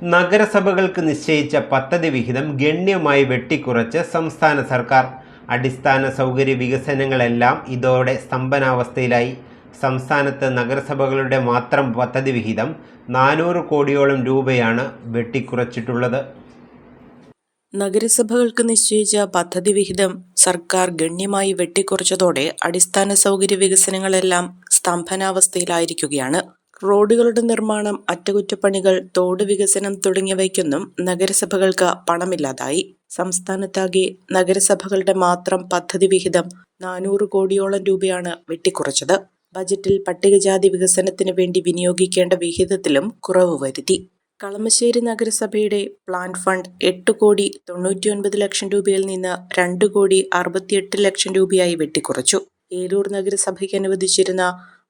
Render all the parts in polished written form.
നഗരസഭകൾക്ക് നിശ്ചയിച്ച പദ്ധതി വിഹിതം ഗണ്യമായി വെട്ടിക്കുറച്ച് സംസ്ഥാന സർക്കാർ. അടിസ്ഥാന സൗകര്യ വികസനങ്ങളെല്ലാം ഇതോടെ സ്തംഭനാവസ്ഥയിലായി. സംസ്ഥാനത്ത് നഗരസഭകളുടെ മാത്രം പദ്ധതി വിഹിതം 400 കോടിയോളം രൂപയാണ് വെട്ടിക്കുറച്ചിട്ടുള്ളത്. നഗരസഭകൾക്ക് നിശ്ചയിച്ച പദ്ധതി വിഹിതം സർക്കാർ ഗണ്യമായി വെട്ടിക്കുറച്ചതോടെ അടിസ്ഥാന സൗകര്യ വികസനങ്ങളെല്ലാം സ്തംഭനാവസ്ഥയിലായിരിക്കുകയാണ്. റോഡുകളുടെ നിർമ്മാണം, അറ്റകുറ്റപ്പണികൾ, തോട് വികസനം തുടങ്ങിയവയ്ക്കൊന്നും നഗരസഭകൾക്ക് പണമില്ലാതായി. സംസ്ഥാനത്താകെ നഗരസഭകളുടെ മാത്രം പദ്ധതി വിഹിതം 400 കോടിയോളം രൂപയാണ് വെട്ടിക്കുറച്ചത്. ബജറ്റിൽ പട്ടികജാതി വികസനത്തിന് വേണ്ടി വിനിയോഗിക്കേണ്ട വിഹിതത്തിലും കുറവ് വരുത്തി. കളമശ്ശേരി നഗരസഭയുടെ പ്ലാൻ ഫണ്ട് 8 കോടി 99 ലക്ഷം രൂപയിൽ നിന്ന് 2 കോടി 68 ലക്ഷം രൂപയായി വെട്ടിക്കുറച്ചു. ഏരൂർ നഗരസഭയ്ക്ക് അനുവദിച്ചിരുന്ന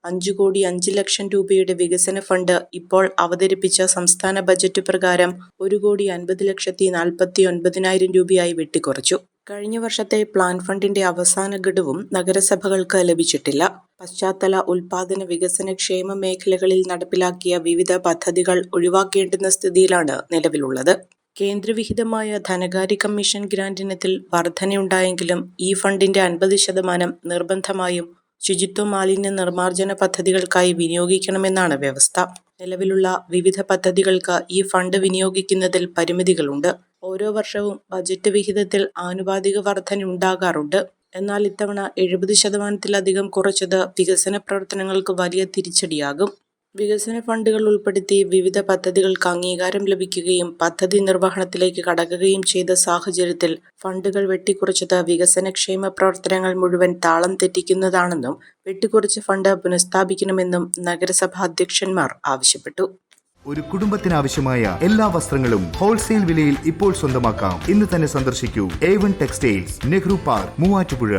5 കോടി 5 ലക്ഷം രൂപയുടെ വികസന ഫണ്ട് ഇപ്പോൾ അവതരിപ്പിച്ച സംസ്ഥാന ബജറ്റ് പ്രകാരം 1 കോടി 50 ലക്ഷത്തി 49,000 രൂപയായി വെട്ടിക്കുറച്ചു. കഴിഞ്ഞ വർഷത്തെ പ്ലാൻ ഫണ്ടിന്റെ അവസാന ഗഡുവും നഗരസഭകൾക്ക് ലഭിച്ചിട്ടില്ല. പശ്ചാത്തല, ഉൽപാദന, വികസന, ക്ഷേമ മേഖലകളിൽ നടപ്പിലാക്കിയ വിവിധ പദ്ധതികൾ ഒഴിവാക്കേണ്ടുന്ന സ്ഥിതിയിലാണ് നിലവിലുള്ളത്. കേന്ദ്രവിഹിതമായ ധനകാര്യ കമ്മീഷൻ ഗ്രാന്റ് ഇനത്തിൽ വർധനയുണ്ടായെങ്കിലും ഈ ഫണ്ടിന്റെ 50% നിർബന്ധമായും ശുചിത്വ മാലിന്യ നിർമ്മാർജ്ജന പദ്ധതികൾക്കായി വിനിയോഗിക്കണമെന്നാണ് വ്യവസ്ഥ. നിലവിലുള്ള വിവിധ പദ്ധതികൾക്ക് ഈ ഫണ്ട് വിനിയോഗിക്കുന്നതിൽ പരിമിതികളുണ്ട്. ഓരോ വർഷവും ബജറ്റ് വിഹിതത്തിൽ ആനുപാതിക വർധനയുണ്ടാകാറുണ്ട്. എന്നാൽ ഇത്തവണ 70%-ലധികം കുറച്ചത് വികസന പ്രവർത്തനങ്ങൾക്ക് വലിയ തിരിച്ചടിയാകും. വികസന ഫണ്ടുകൾ ഉൾപ്പെടുത്തി വിവിധ പദ്ധതികൾക്ക് അംഗീകാരം ലഭിക്കുകയും പദ്ധതി നിർവഹണത്തിലേക്ക് കടക്കുകയും ചെയ്ത സാഹചര്യത്തിൽ ഫണ്ടുകൾ വെട്ടിക്കുറച്ചത് വികസനക്ഷേമ പ്രവർത്തനങ്ങൾ മുഴുവൻ താളം തെറ്റിക്കുന്നതാണെന്നും വെട്ടിക്കുറച്ച ഫണ്ട് പുനഃസ്ഥാപിക്കണമെന്നും നഗരസഭാ അധ്യക്ഷന്മാർ ആവശ്യപ്പെട്ടു. ഒരു കുടുംബത്തിനാവശ്യമായ എല്ലാ വസ്ത്രങ്ങളും ഹോൾസെയിൽ വിലയിൽ ഇപ്പോൾ സ്വന്തമാക്കാം. ഇന്ന് തന്നെ സന്ദർശിക്കൂ A1 textiles, Nehru park, Muvattupuzha.